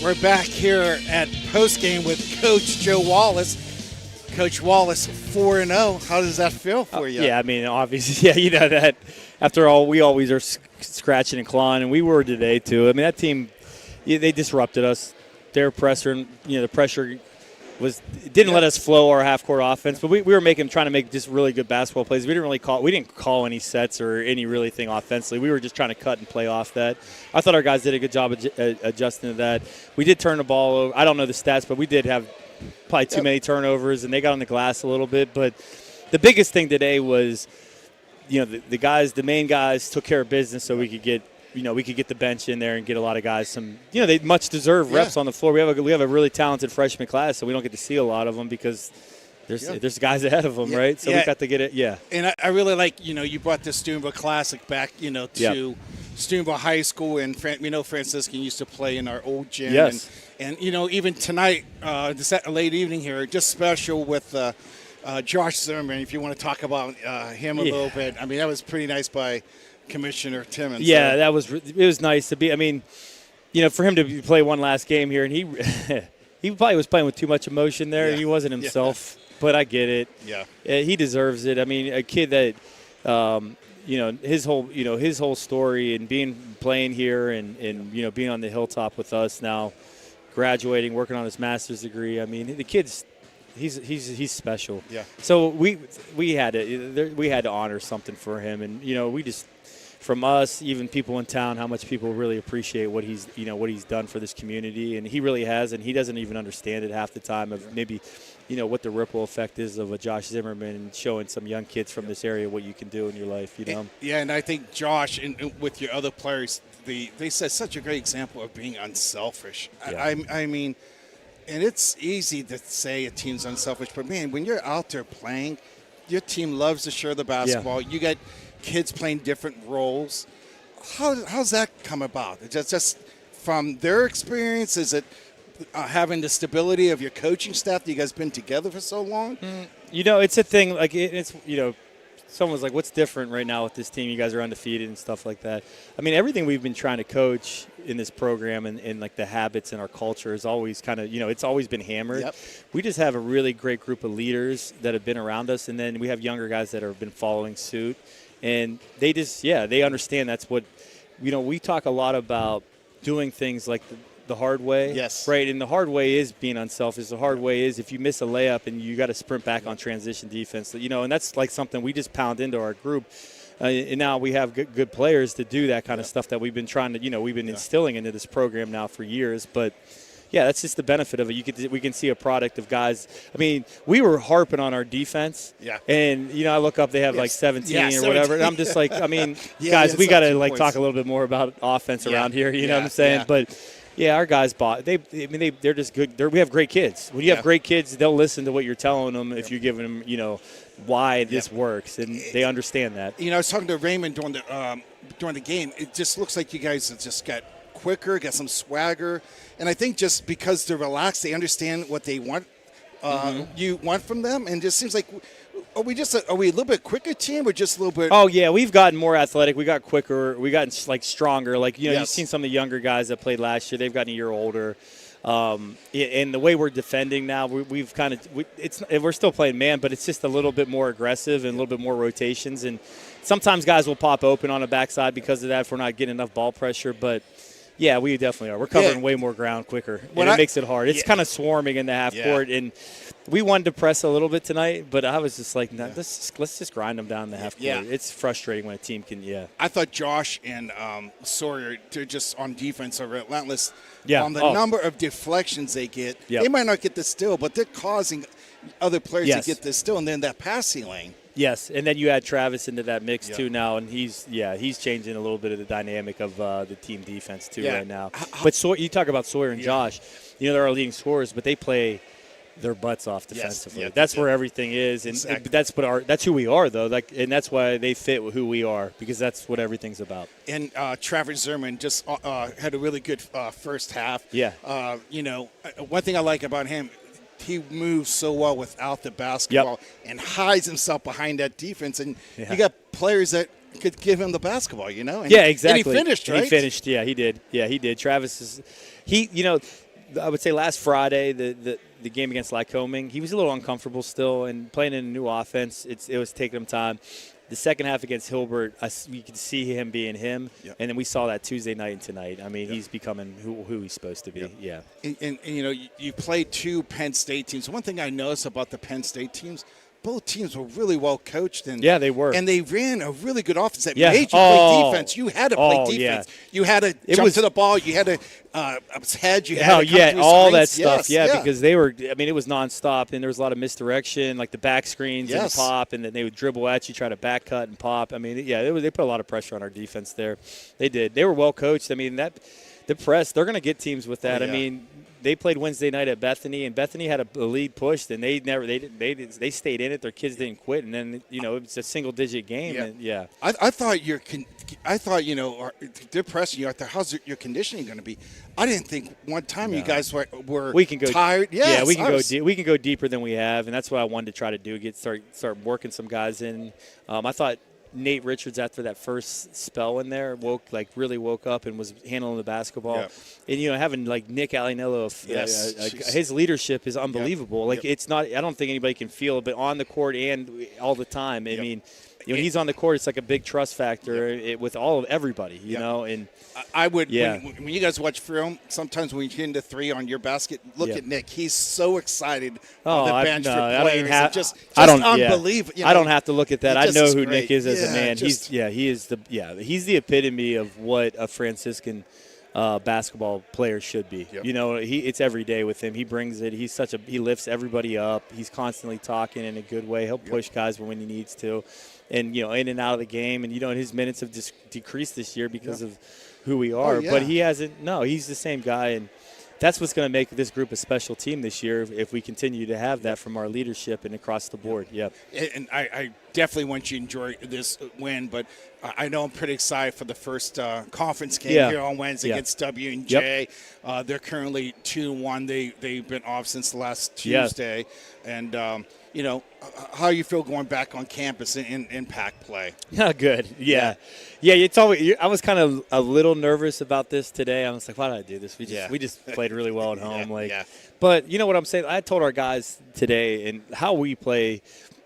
We're back here at postgame with Coach Joe Wallace. Coach Wallace, 4-0. How does that feel for you? Yeah, I mean, obviously, yeah, you know that. After all, we always are scratching and clawing, and we were today too. I mean, that team, they disrupted us. Their pressure, the pressure didn't let us flow our half-court offense. But we were trying to make just really good basketball plays. We didn't call any sets or any really thing offensively. We were just trying to cut and play off that. I thought our guys did a good job adjusting to that. We did turn the ball over. I don't know the stats, but we did have probably too many turnovers, and they got on the glass a little bit. But the biggest thing today was, the main guys took care of business so we could get the bench in there and get a lot of guys some, they much deserve reps on the floor. We have a really talented freshman class, so we don't get to see a lot of them because there's guys ahead of them, right? So we got to get it, And I really like, you brought the Steubenville Classic back, to Steubenville High School, and we know Franciscan used to play in our old gym. Yes. And even tonight, this late evening here, just special with Josh Zimmerman, if you want to talk about him a little bit. I mean, that was pretty nice by Commissioner Timmons. Yeah, it was nice to be. I mean, for him to play one last game here, and he he probably was playing with too much emotion there. He wasn't himself, but I get it. Yeah, he deserves it. I mean, a kid that, his whole story and playing here and being on the hilltop with us now, graduating, working on his master's degree. I mean, the kid's. He's special. Yeah. So we had to honor something for him, and we just, from us, even people in town, how much people really appreciate what he's done for this community, and he really has, and he doesn't even understand it half the time of maybe, what the ripple effect is of a Josh Zimmerman and showing some young kids from this area what you can do in your life. And I think Josh and with your other players, they set such a great example of being unselfish. Yeah. I mean. And it's easy to say a team's unselfish, but, man, when you're out there playing, your team loves to share the basketball. You got kids playing different roles. How's that come about? Is it just from their experience? Is it having the stability of your coaching staff that you guys been together for so long? It's a thing. Like, it's someone's like, what's different right now with this team? You guys are undefeated and stuff like that. I mean, everything we've been trying to coach in this program and like the habits and our culture is always kind of, it's always been hammered. Yep. We just have a really great group of leaders that have been around us, and then we have younger guys that have been following suit. And they just, they understand that's what, we talk a lot about doing things like the hard way. Yes. Right, and the hard way is being unselfish. The hard way is if you miss a layup and you got to sprint back on transition defense. And that's like something we just pound into our group. And now we have good players to do that kind of stuff that we've been trying to, we've been instilling into this program now for years. But, that's just the benefit of it. We can see a product of guys. I mean, we were harping on our defense. Yeah. And, I look up, they have like 17 or whatever. And I'm just like, I mean, guys, we got to like talk a little bit more about offense around here. You know what I'm saying? Yeah. But, our guys they're just good. We have great kids. When you have great kids, they'll listen to what you're telling them if you're giving them, why this works, and they understand that. I was talking to Raymond during the game. It just looks like you guys have just got quicker, got some swagger, and I think just because they're relaxed, they understand what they want. You want from them, and it just seems like. Are we a little bit quicker team, or just a little bit? Oh yeah, we've gotten more athletic. We got quicker. We gotten like stronger. Like you've seen some of the younger guys that played last year. They've gotten a year older. And the way we're defending now, we're still playing man, but it's just a little bit more aggressive and a little bit more rotations. And sometimes guys will pop open on the backside because of that if we're not getting enough ball pressure. But yeah, we definitely are. We're covering way more ground quicker, and it makes it hard. It's kind of swarming in the half court, and we wanted to press a little bit tonight, but I was just like, let's just grind them down in the half court. Yeah. It's frustrating when a team can, I thought Josh and Sawyer, they're just on defense are relentless. Yeah. On the number of deflections they get, they might not get the steal, but they're causing other players to get the steal, and then that passing lane. Yes, and then you add Travis into that mix too now, and he's changing a little bit of the dynamic of the team defense too right now. But you talk about Sawyer and Josh, they're our leading scorers, but they play their butts off defensively. That's where everything is, and that's who we are though. And that's why they fit with who we are, because that's what everything's about. And Travis Zimmerman just had a really good first half. Yeah. One thing I like about him, he moves so well without the basketball and hides himself behind that defense. And you got players that could give him the basketball, And exactly. And he finished, right? He finished, he did. Yeah, he did. Travis is I would say last Friday, the game against Lycoming, he was a little uncomfortable still, and playing in a new offense, it was taking him time. The second half against Hilbert, we could see him being him, and then we saw that Tuesday night and tonight. I mean, he's becoming who he's supposed to be. Yeah. And you know, you played 2 Penn State teams. One thing I noticed about the Penn State teams, both teams were really well coached, and yeah, they were, and they ran a really good offense that made you play defense. You had to play defense. Yeah. You had to jump to the ball. You had to hedge. You had to all that stuff. Because they were. I mean, it was nonstop, and there was a lot of misdirection, like the back screens and the pop, and then they would dribble at you, try to back cut and pop. I mean, they put a lot of pressure on our defense there. They did. They were well coached. I mean, the press, they're going to get teams with that. I mean, they played Wednesday night at Bethany, and Bethany had a lead pushed, and they stayed in it. Their kids didn't quit, and then it's a single digit game. Yeah. And, I thought they're pressing you. I thought, how's your conditioning going to be? I didn't think one time you guys were we can go tired. Yes, we can go. We can go deeper than we have, and that's what I wanted to try to do. Start working some guys in. I thought Nate Richards, after that first spell in there, really woke up and was handling the basketball. And having like Nick Alinello, his leadership is unbelievable. It's not. I don't think anybody can feel it, but on the court and all the time. I mean, when he's on the court, it's like a big trust factor with everybody. You know, and I would when you guys watch film. Sometimes when you get into 3 on your basket, look at Nick. He's so excied on the bench for players. Just unbelievable. I don't have to look at that. I know who Nick is as a man. He's the epitome of what a Franciscan basketball player should be. It's every day with him. He brings it. He lifts everybody up. He's constantly talking in a good way. He'll push guys when he needs to, and in and out of the game. And his minutes have just decreased this year because of who we are. But he hasn't. No, he's the same guy, and that's what's going to make this group a special team this year if we continue to have that from our leadership and across the board. Yep. And I definitely want you to enjoy this win, but I know I'm pretty excited for the first conference game here on Wednesday against W&J. They're currently 2-1. They've been off since last Tuesday. And, how you feel going back on campus in pack play? Good. Yeah. It's always. I was kind of a little nervous about this today. I was like, why did I do this? We just played really well at home. But you know what I'm saying? I told our guys today, and how we play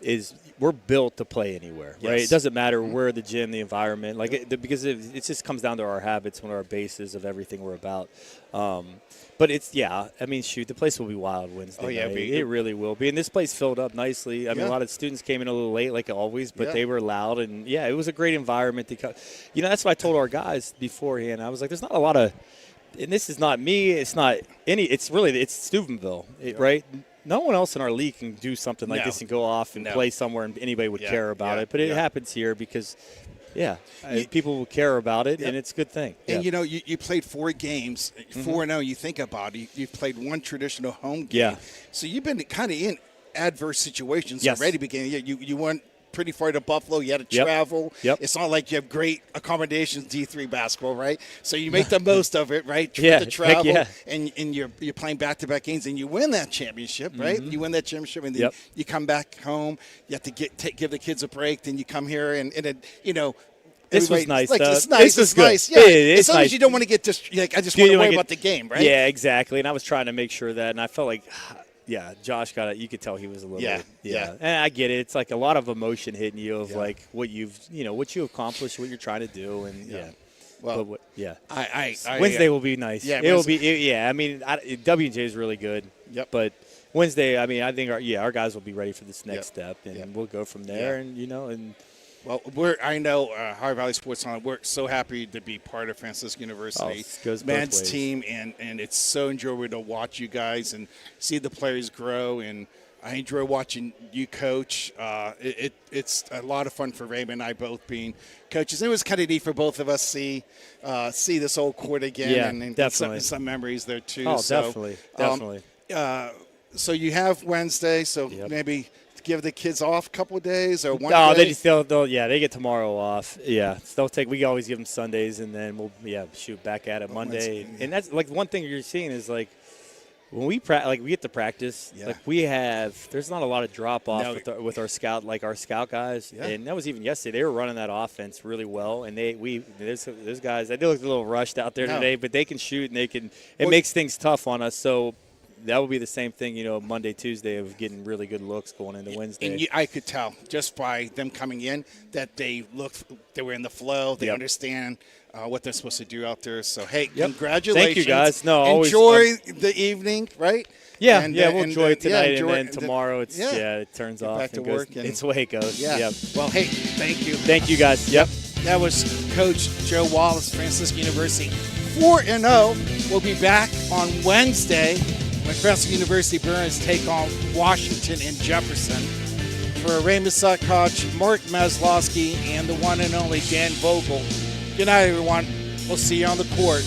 is we're built to play anywhere, right? It doesn't matter where the gym, the environment, because it just comes down to our habits and our bases of everything we're about. But the place will be wild Wednesday night. It really will be. And this place filled up nicely. I mean, a lot of students came in a little late, like always, but they were loud. And, it was a great environment. That's what I told our guys beforehand. I was like, there's not a lot of – and this is not me. It's not any – it's Steubenville, right? No one else in our league can do something like this and go off and play somewhere and anybody would care about it. But it happens here because – people will care about it, and it's a good thing. And, you played 4 games, 4-0. You think about it. You've played 1 traditional home game. Yeah. So you've been kind of in adverse situations already beginning. You went pretty far to Buffalo. You had to travel. It's not like you have great accommodations, D3 basketball, right? So you make the most of it, right? The travel, and you're playing back-to-back games, and you win that championship, right? You win that championship, and then you come back home. You have to give the kids a break. Then you come here, and this was nice. It's nice. It's nice. Yeah. As long as you don't want to get I just want to worry about the game, right? Yeah, exactly. And I was trying to make sure that, and I felt like, Josh got it. You could tell he was a little bit. And I get it. It's like a lot of emotion hitting you of like what you've, what you accomplished, what you're trying to do, and Well, Wednesday will be nice. Yeah, it will be. I mean, W&J is really good. But Wednesday, I mean, I think our guys will be ready for this next step, and we'll go from there. And and. Well, I know Ohio Valley Sports On. We're so happy to be part of Franciscan University men's team, and it's so enjoyable to watch you guys and see the players grow. And I enjoy watching you coach. It's a lot of fun for Raymond and I both being coaches. It was kind of neat for both of us see this old court again, and definitely some memories there too. Oh, so, definitely. So you have Wednesday, so maybe give the kids off a couple of days or one day? They get tomorrow off. We always give them Sundays, and then we'll shoot back at it Monday. And that's like one thing you're seeing is like when we we get to practice, Yeah. there's not a lot of drop off No. with our scout guys, Yeah. and that was even yesterday. They were running that offense really well, and those guys they looked a little rushed out there today, but they can shoot and it makes things tough on us. So that will be the same thing, Monday, Tuesday of getting really good looks going into Wednesday. And I could tell just by them coming in that they were in the flow. They understand what they're supposed to do out there. So, hey, congratulations. Thank you, guys. No, enjoy the evening, right? Yeah, we'll enjoy it tonight, enjoy and then tomorrow it turns off. Back to work. It's the way it goes. Yeah. Yep. Well, hey, thank you. Thank you, guys. Yep. That was Coach Joe Wallace, Francisco University. 4-0. We'll be back on Wednesday when Francisco University Burns take on Washington and Jefferson. For Ray Massac Koch, Mark Maslowski, and the one and only Dan Vogel. Good night, everyone. We'll see you on the court.